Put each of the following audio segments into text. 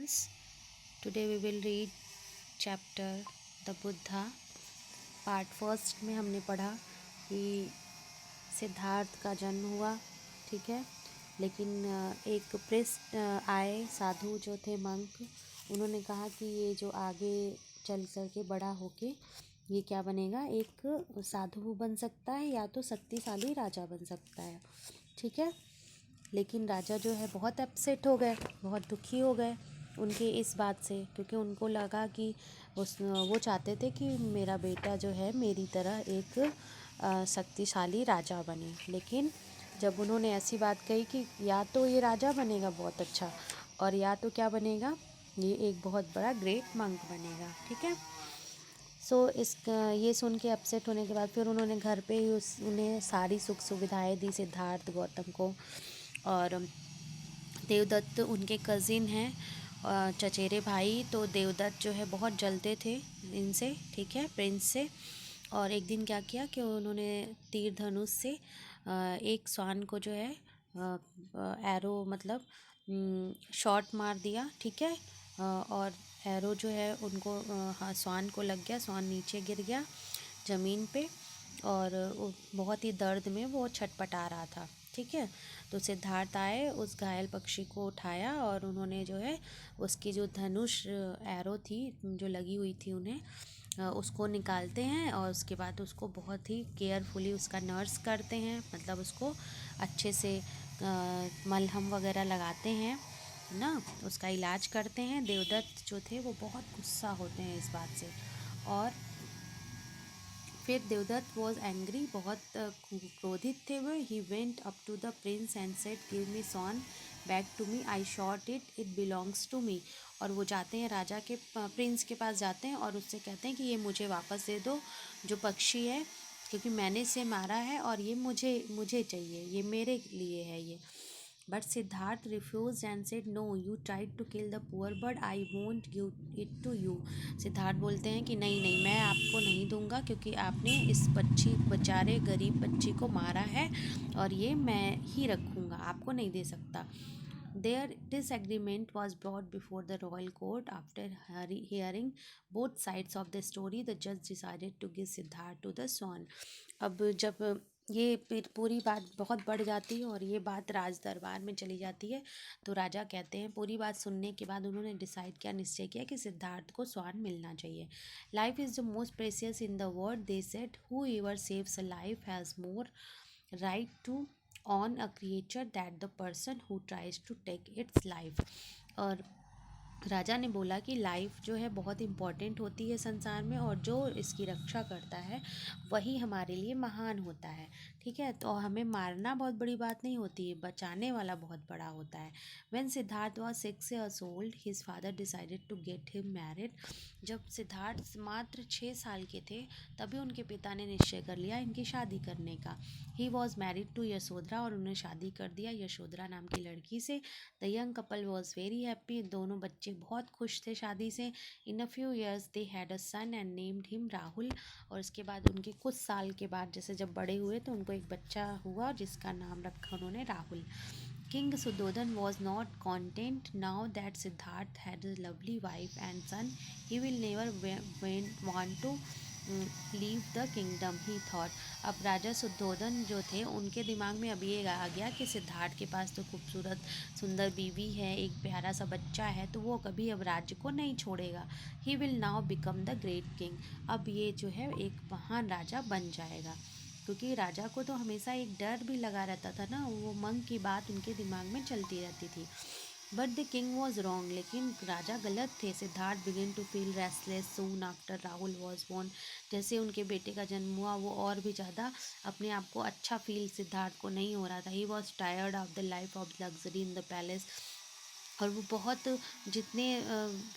students. Today we will read chapter The Buddha. Part first में हमने पढ़ा कि सिद्धार्थ का जन्म हुआ, ठीक है। लेकिन एक प्रिस्ट आए, साधु जो थे, मंक, उन्होंने कहा कि ये जो आगे चल कर के बड़ा होके ये क्या बनेगा, एक साधु बन सकता है या तो शक्तिशाली राजा बन सकता है, ठीक है। लेकिन राजा जो है बहुत अपसेट हो गए, बहुत दुखी हो गए उनके इस बात से, क्योंकि उनको लगा कि वो चाहते थे कि मेरा बेटा जो है मेरी तरह एक शक्तिशाली राजा बने। लेकिन जब उन्होंने ऐसी बात कही कि या तो ये राजा बनेगा बहुत अच्छा, और या तो क्या बनेगा, ये एक बहुत बड़ा ग्रेट मंक बनेगा, ठीक है। ये सुन के अपसेट होने के बाद फिर उन्होंने घर पे ही उन्हें सारी सुख सुविधाएं दी, सिद्धार्थ गौतम को। और देवदत्त उनके कज़िन हैं, चचेरे भाई, तो देवदत्त जो है बहुत जलते थे इनसे, ठीक है, प्रिंस से। और एक दिन क्या किया कि उन्होंने तीर धनुष से एक श्वान को जो है एरो मतलब शॉट मार दिया, ठीक है। और एरो जो है उनको श्वान को लग गया, श्वान नीचे गिर गया ज़मीन पे, और बहुत ही दर्द में वो छटपटा रहा था, ठीक है। तो सिद्धार्थ आए, उस घायल पक्षी को उठाया और उन्होंने जो है उसकी जो धनुष एरो थी जो लगी हुई थी उन्हें, उसको निकालते हैं और उसके बाद उसको बहुत ही केयरफुली उसका नर्स करते हैं, मतलब उसको अच्छे से मलहम वगैरह लगाते हैं ना, उसका इलाज करते हैं। देवदत्त जो थे वो बहुत गुस्सा होते हैं इस बात से। और फिर देवदत्त वॉज एंग्री, बहुत क्रोधित थे वो। He went up to the prince and said give me swan back to me, I shot it, it belongs to me. और वो जाते हैं राजा के, प्रिंस के पास जाते हैं और उससे कहते हैं कि ये मुझे वापस दे दो जो पक्षी है, क्योंकि मैंने इसे मारा है और ये मुझे मुझे चाहिए, ये मेरे लिए है ये। But Siddharth refuse and said no, you tried to kill the poor bird, I won't give it to you. Siddharth बोलते हैं कि नहीं नहीं, मैं आपको नहीं दूंगा, क्योंकि आपने इस बेचारे गरीब पक्षी को मारा है और ये मैं ही रखूँगा, आपको नहीं दे सकता। Their disagreement was brought before the royal court. After hearing both sides of the story, the judge decided to give Siddharth to the swan. अब जब ये पूरी बात बहुत बढ़ जाती है और ये बात राज दरबार में चली जाती है, तो राजा कहते हैं, पूरी बात सुनने के बाद उन्होंने डिसाइड किया, निश्चय किया कि सिद्धार्थ को स्वान मिलना चाहिए। Life is the most precious in the world, they said, who ever saves a life has more right to on a creature that the person who tries to take its life। और राजा ने बोला कि life जो है बहुत important होती है संसार में, और जो इसकी रक्षा करता है वही हमारे लिए महान होता है, ठीक है। तो हमें मारना बहुत बड़ी बात नहीं होती है, बचाने वाला बहुत बड़ा होता है। When Siddharth was 6 years old, his father decided to get him married. जब सिद्धार्थ मात्र 6 साल के थे तभी उनके पिता ने निश्चय कर लिया इनकी शादी करने का। He was married to Yashodhara, और उन्हें शादी कर दिया यशोधरा नाम की लड़की से। The young couple was very happy, दोनों बच्चे बहुत खुश थे शादी से। In a few years they had a son and named him Rahul. और उसके बाद उनके कुछ साल के बाद, जैसे जब बड़े हुए, तो उनको एक बच्चा हुआ जिसका नाम रखा उन्होंने Rahul. King Suddhodhan was not content now that Siddharth had a lovely wife and son. He will never want to leave the kingdom, he thought. अब राजा शुद्धोधन जो थे उनके दिमाग में अब ये आ गया कि सिद्धार्थ के पास तो खूबसूरत सुंदर बीवी है, एक प्यारा सा बच्चा है, तो वो कभी अब राज्य को नहीं छोड़ेगा। He will now become the great king, अब ये जो है एक महान राजा बन जाएगा। क्योंकि राजा को तो हमेशा एक डर भी लगा रहता था ना, वो मंक की बात उनके दिमाग में चलती रहती थी। But the king was wrong, लेकिन राजा गलत थे। Siddhartha begin to feel restless soon after Rahul was born. जैसे उनके बेटे का जन्म हुआ, वो और भी ज़्यादा अपने आप को अच्छा फील सिद्धार्थ को नहीं हो रहा था। He was tired of the life of luxury in the palace, और वो बहुत जितने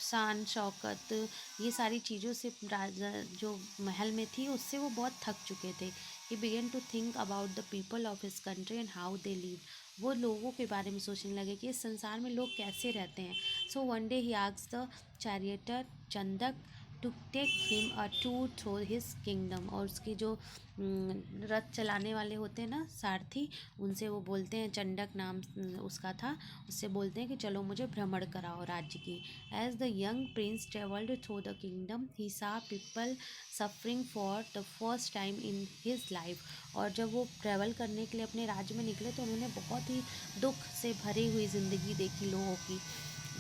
शान शौकत ये सारी चीज़ों से राजा जो महल में थी उससे वो बहुत थक चुके थे। He began to think about the people of his country and how they live. वो लोगों के बारे में सोचने लगे कि इस संसार में लोग कैसे रहते हैं। So one day he asked the charioteer Chandak to take him a tour through his kingdom। और उसके जो रथ चलाने वाले होते हैं ना, सारथी, उनसे वो बोलते हैं, चंडक नाम उसका था, उससे बोलते हैं कि चलो मुझे भ्रमण कराओ राज्य की। As the young prince travelled through the kingdom he saw people suffering for the first time in his life. और जब वो ट्रैवल करने के लिए अपने राज्य में निकले तो उन्होंने बहुत ही दुख से भरी हुई ज़िंदगी देखी लोगों की,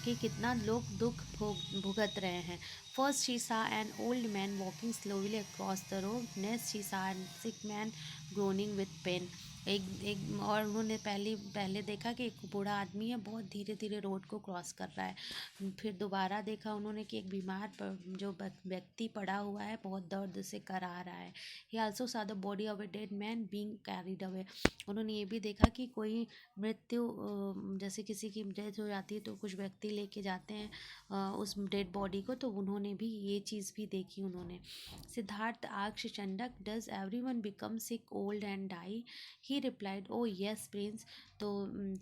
कि कितना लोग दुख भुगत रहे हैं। First she saw an old man walking slowly across the road, next she saw an sick man groaning with pain. एक और उन्होंने पहले देखा कि एक बूढ़ा आदमी है, बहुत धीरे धीरे रोड को क्रॉस कर रहा है। फिर दोबारा देखा उन्होंने कि एक बीमार जो व्यक्ति पड़ा हुआ है, बहुत दर्द से करा रहा है। ही आल्सो सा the body of a dead man being carried away. उन्होंने ये भी देखा कि कोई मृत्यु, जैसे किसी की डेथ हो जाती है तो कुछ व्यक्ति लेके जाते हैं उस डेड बॉडी को, तो उन्होंने भी ये चीज़ भी देखी उन्होंने। Siddhartha asked Chandaka, does everyone become sick old and die? He replied, oh yes prince. तो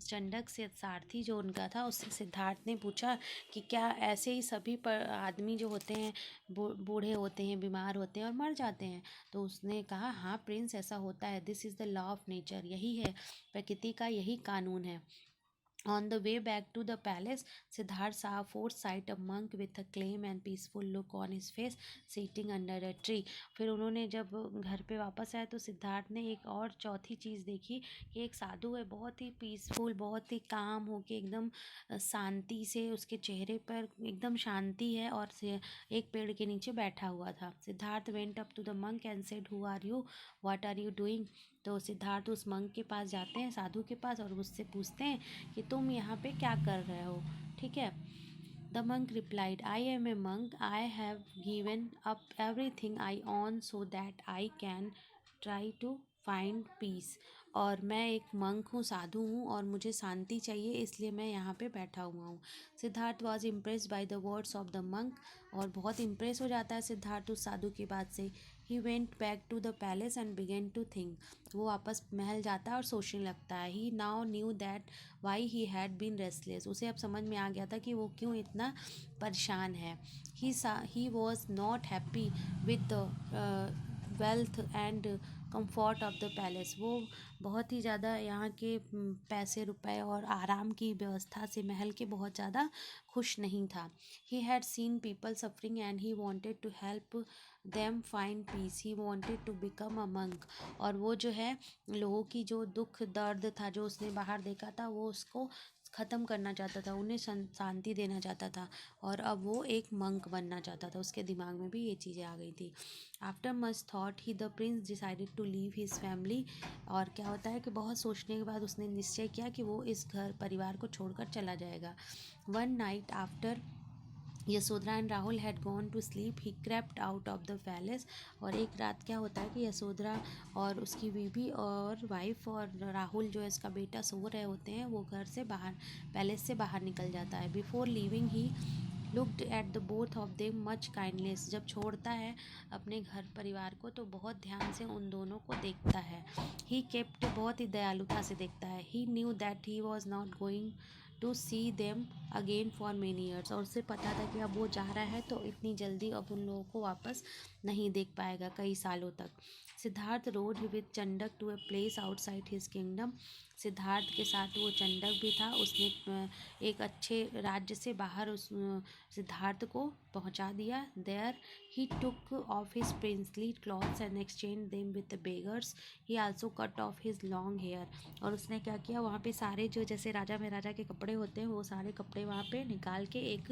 चंडक से सारथी जो उनका था, उससे सिद्धार्थ ने पूछा कि क्या ऐसे ही सभी पर आदमी जो होते हैं बूढ़े होते हैं, बीमार होते हैं और मर जाते हैं? तो उसने कहा, हाँ प्रिंस, ऐसा होता है। This is the law of nature, यही है प्रकृति का, यही कानून है। On the way back to the palace, Siddharth saw foresight a monk with a calm and peaceful look on his face sitting under a tree। फिर उन्होंने जब घर पे वापस आए तो सिद्धार्थ ने एक और चौथी चीज़ देखी कि एक साधु है, बहुत ही पीसफुल, बहुत ही काम होके एकदम शांति से, उसके चेहरे पर एकदम शांति है, और एक पेड़ के नीचे बैठा हुआ था। Siddhartha went up to the monk and said, who are you, what are you doing? तो सिद्धार्थ उस मंक के पास जाते हैं, साधु के पास, और उससे पूछते हैं कि तुम यहाँ पे क्या कर रहे हो, ठीक है। The monk replied, I am a monk, I have given up everything I own so that I can try to find peace. और मैं एक मंक हूँ, साधु हूँ, और मुझे शांति चाहिए, इसलिए मैं यहाँ पे बैठा हुआ हूँ। Siddharth was impress by the words of the monk. और बहुत इम्प्रेस हो जाता है सिद्धार्थ उस साधु की बात से। He went back to the palace and began to think. वो वापस महल जाता है और सोचने लगता है। He now knew that why he had been restless. उसे अब समझ में आ गया था कि वो क्यों इतना परेशान है। ही was not happy with the wealth and comfort of the palace. वो बहुत ही ज़्यादा यहाँ के पैसे रुपए और आराम की व्यवस्था से महल के बहुत ज़्यादा खुश नहीं था। He had seen people suffering and he wanted to help them find peace. He wanted to become a monk. और वो जो है, लोगों की जो दुख दर्द था जो उसने बाहर देखा था, वो उसको ख़त्म करना चाहता था, उन्हें शांति देना चाहता था, और अब वो एक मंक बनना चाहता था। उसके दिमाग में भी ये चीज़ें आ गई थी। After much thought he the prince decided to leave his family. और क्या होता है कि बहुत सोचने के बाद उसने निश्चय किया कि वो इस घर परिवार को छोड़कर चला जाएगा। One night after Yashodhara and Rahul had gone to sleep he crept out of the palace. और एक रात क्या होता है कि यशोधरा और उसकी बीवी और वाइफ और राहुल जो है इसका बेटा सो रहे होते हैं, वो घर से बाहर, पैलेस से बाहर निकल जाता है। Before living he looked at the both of them much kindness. जब छोड़ता है अपने घर परिवार को तो बहुत ध्यान से उन दोनों को देखता है। ही केप्ट, बहुत ही दयालुता से देखता है। He knew that he was not going to see them again for many years. और उससे पता था कि अब वो जा रहा है तो इतनी जल्दी अब उन लोगों को वापस नहीं देख पाएगा कई सालों तक। Siddhartha rode with Chandaka to a place outside his kingdom. Siddhartha के साथ वो चंडक भी था। उसने एक अच्छे राज्य से बाहर उस सिद्धार्थ को पहुंचा दिया। There he took off his princely clothes and exchange them with the beggars. He also cut off his long hair. और उसने क्या किया, वहाँ पे सारे जो जैसे राजा महाराजा के कपड़े होते हैं वो सारे कपड़े वहाँ पे निकाल के एक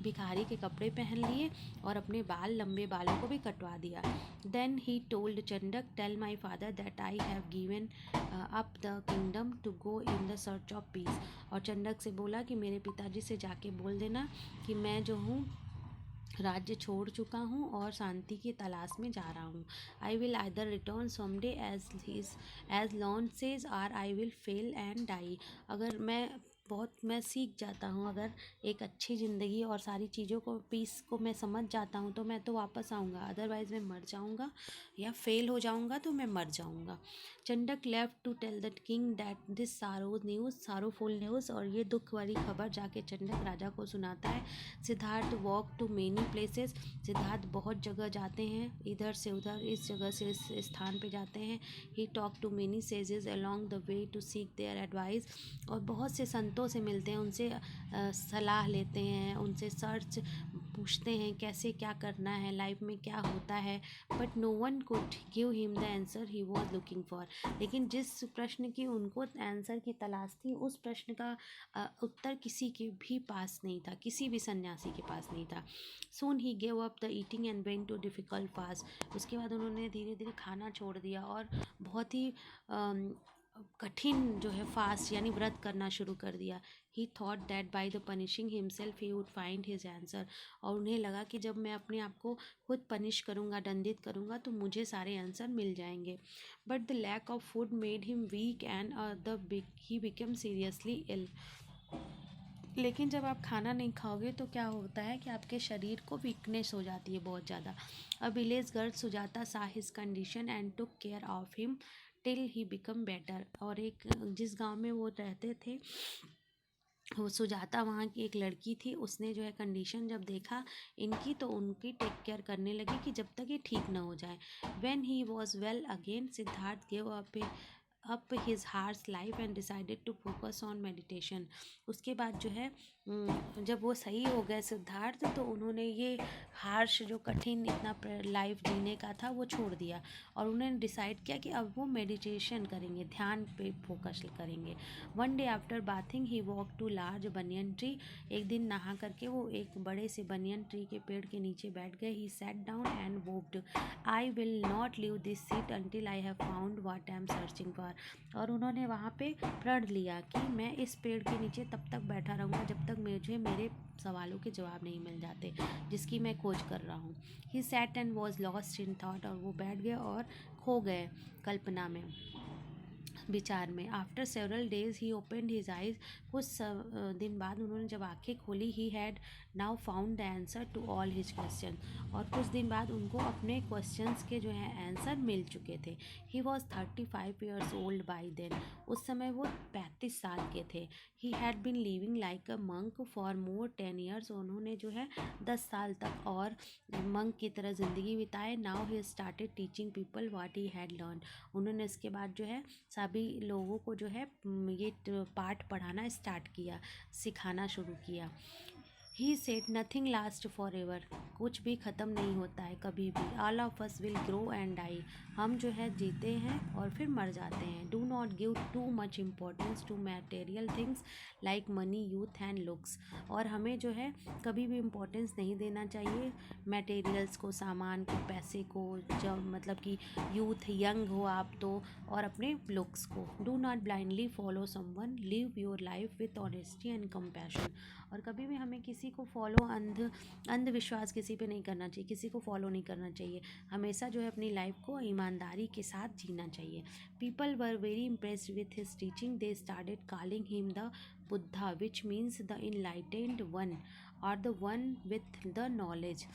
भिखारी के कपड़े पहन लिए और अपने बाल, लंबे बालों को भी कटवा दिया। Then he told Chandaka, tell my father that I have given up the kingdom to go in the search of peace. और चंडक से बोला कि मेरे पिताजी से जाके बोल देना कि मैं जो हूँ राज्य छोड़ चुका हूँ और शांति की तलाश में जा रहा हूँ। I will either return someday as launches or I will fail and die. अगर मैं बहुत मैं सीख जाता हूँ। अगर एक अच्छी ज़िंदगी और सारी चीज़ों को पीस को मैं समझ जाता हूँ तो मैं तो वापस आऊँगा, अदरवाइज़ मैं मर जाऊँगा या फेल हो जाऊँगा तो मैं मर जाऊँगा। Chandak left to tell the king that this sorrowful news, और ये दुख वाली खबर जाके चंडक राजा को सुनाता है। Siddhartha walk to many places, Siddhartha बहुत जगह जाते हैं, इधर से उधर, इस जगह से इस स्थान पे जाते हैं। He talk to many sages along the way to seek their advice, और बहुत से संतों से मिलते हैं, उनसे सलाह लेते हैं, उनसे सर्च पूछते हैं कैसे क्या करना है, लाइफ में क्या होता है। But no one could give him the answer he was looking for, लेकिन जिस प्रश्न की उनको आंसर की तलाश थी उस प्रश्न का उत्तर किसी के भी पास नहीं था, किसी भी सन्यासी के पास नहीं था। Soon he gave up the eating and went to difficult fast, उसके बाद उन्होंने धीरे धीरे खाना छोड़ दिया और बहुत ही कठिन जो है फास्ट यानी व्रत करना शुरू कर दिया। ही thought that by the punishing himself he would find his answer, और उन्हें लगा कि जब मैं अपने आप को खुद पनिश करूँगा, दंडित करूँगा, तो मुझे सारे आंसर मिल जाएंगे। But the lack of food made him weak and he become seriously ill, लेकिन जब आप खाना नहीं खाओगे तो क्या होता है कि आपके शरीर को वीकनेस हो जाती है बहुत ज़्यादा। अ विलेज गर्ल सुजाता सा his condition and took care of him till he become better, और एक जिस गांव में वो रहते थे, वो सुजाता वहाँ की एक लड़की थी, उसने जो है कंडीशन जब देखा इनकी तो उनकी टेक केयर करने लगी कि जब तक ये ठीक ना हो जाए। When he was well again Siddhartha gave up his harsh life and decided to focus on meditation. उसके बाद जो है जब वो सही हो गए सिद्धार्थ, तो उन्होंने ये हार्श जो कठिन इतना लाइफ जीने का था वो छोड़ दिया, और उन्होंने डिसाइड किया कि अब वो मेडिटेशन करेंगे, ध्यान पे फोकस करेंगे। One day after bathing he walk to large banyan tree, एक दिन नहा करके वो एक बड़े से बनियन ट्री के पेड़ के नीचे बैठ गए। He sat down and vowed, I will not leave this seat until I have found what I am searching for, और उन्होंने वहाँ पे प्रण लिया कि मैं इस पेड़ के नीचे तब तक बैठा रहूँगा जब तक मुझे मेरे सवालों के जवाब नहीं मिल जाते जिसकी मैं खोज कर रहा हूँ। He sat and was lost in thought, और वो बैठ गए और खो गए कल्पना में, विचार में। After several days he opened his eyes, कुछ दिन बाद उन्होंने जब आंखें खोली, he had now found the answer to all his question, और कुछ दिन बाद उनको अपने क्वेश्चंस के जो है आंसर मिल चुके थे। He was 35 years old by then, उस समय वो 35 साल के थे। He had been living like a monk for more 10 years, उन्होंने जो है 10 साल तक और मंक की तरह ज़िंदगी बिताए। Now he started teaching people what he had learn, उन्होंने इसके बाद जो है सभी लोगों को जो है ये पाठ पढ़ाना स्टार्ट किया, सिखाना शुरू किया। He said nothing last for ever, कुछ भी ख़त्म नहीं होता है कभी भी। All of us will grow and die, हम जो है जीते हैं और फिर मर जाते हैं। Do not give too much importance to material things like money, youth and looks, और हमें जो है कभी भी इम्पोर्टेंस नहीं देना चाहिए मटेरियल्स को, सामान को, पैसे को, जब मतलब कि यूथ यंग हो आप तो, और अपने लुक्स को। Do not blindly follow someone, live your life with honesty and compassion, और कभी भी हमें किसी को फॉलो अंधविश्वास किसी पे नहीं करना चाहिए, किसी को फॉलो नहीं करना चाहिए, हमेशा जो है अपनी लाइफ को ईमानदारी के साथ जीना चाहिए। People were very impressed with his teaching, they started calling him the Buddha which means the enlightened one और the one with the knowledge,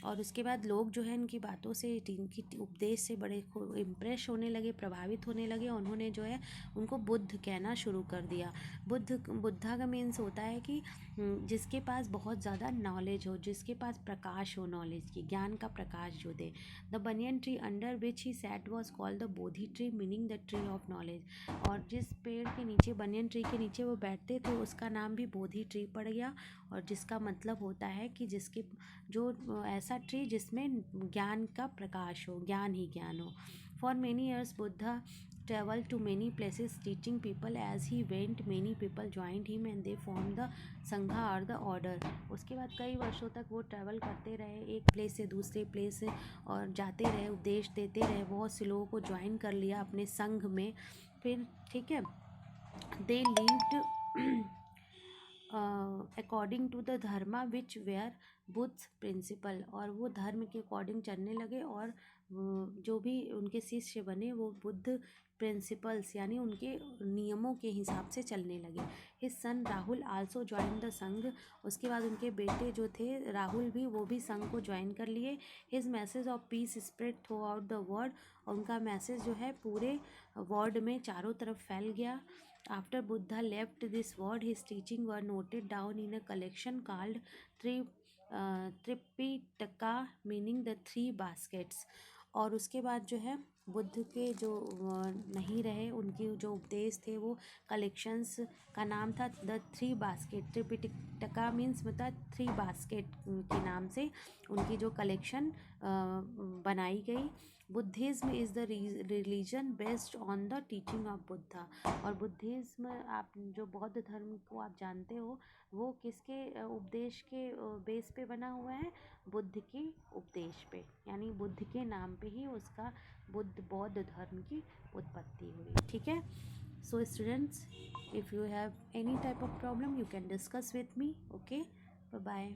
और उसके बाद लोग जो है इनकी बातों से, इनकी उपदेश से बड़े इम्प्रेस होने लगे, प्रभावित होने लगे, उन्होंने जो है उनको बुद्ध कहना शुरू कर दिया। बुद्धा का मीन्स होता है कि जिसके पास बहुत ज़्यादा नॉलेज हो, जिसके पास प्रकाश हो, नॉलेज की, ज्ञान का प्रकाश जो दे। The banyan tree under which he sat was called the Bodhi tree meaning the tree of knowledge, और जिस पेड़ के नीचे, बनियन ट्री के नीचे वो बैठते थे, उसका नाम भी बोधि ट्री पड़ गया, और जिसका मतलब होता है कि जिसके जो ऐसा ट्री जिसमें ज्ञान का प्रकाश हो, ज्ञान ही ज्ञान हो। For many years Buddha traveled to many places teaching people, as he went many people joined him and they formed the संघा और द ऑर्डर। उसके बाद कई वर्षों तक वो ट्रैवल करते रहे, एक प्लेस से दूसरे प्लेस से, और जाते रहे, उपदेश देते रहे, बहुत से लोगों को ज्वाइन कर लिया अपने संघ में। फिर ठीक है, they lived according to the dharma which were Buddha principle, और वो धर्म के अकॉर्डिंग चलने लगे, और जो भी उनके शिष्य बने वो बुद्ध प्रिंसिपल्स यानी उनके नियमों के हिसाब से चलने लगे। His son Rahul also join the संघ, उसके बाद उनके बेटे जो थे राहुल भी, वो भी संघ को ज्वाइन कर लिए। His message of peace spread through out the world, और उनका मैसेज जो है पूरे वर्ल्ड में चारों तरफ फैल गया। After Buddha left this world his teaching were noted down in a collection called Tripitaka meaning the three baskets. और उसके बाद जो है बुद्ध के जो नहीं रहे, उनके जो उपदेश थे वो कलेक्शंस का नाम था the three basket. Tripitaka means मतलब थ्री बास्केट के नाम से उनकी जो कलेक्शन बनाई गई। Buddhism is the religion based on the teaching of Buddha, और बुद्धिज़्म आप जो बौद्ध धर्म को आप जानते हो वो किसके उपदेश के बेस पे बना हुआ है, बुद्ध के उपदेश पे, यानी बुद्ध के नाम पे ही उसका बौद्ध धर्म की उत्पत्ति हुई। ठीक है। So students, if you have any type of problem you can discuss with me. Okay, bye bye.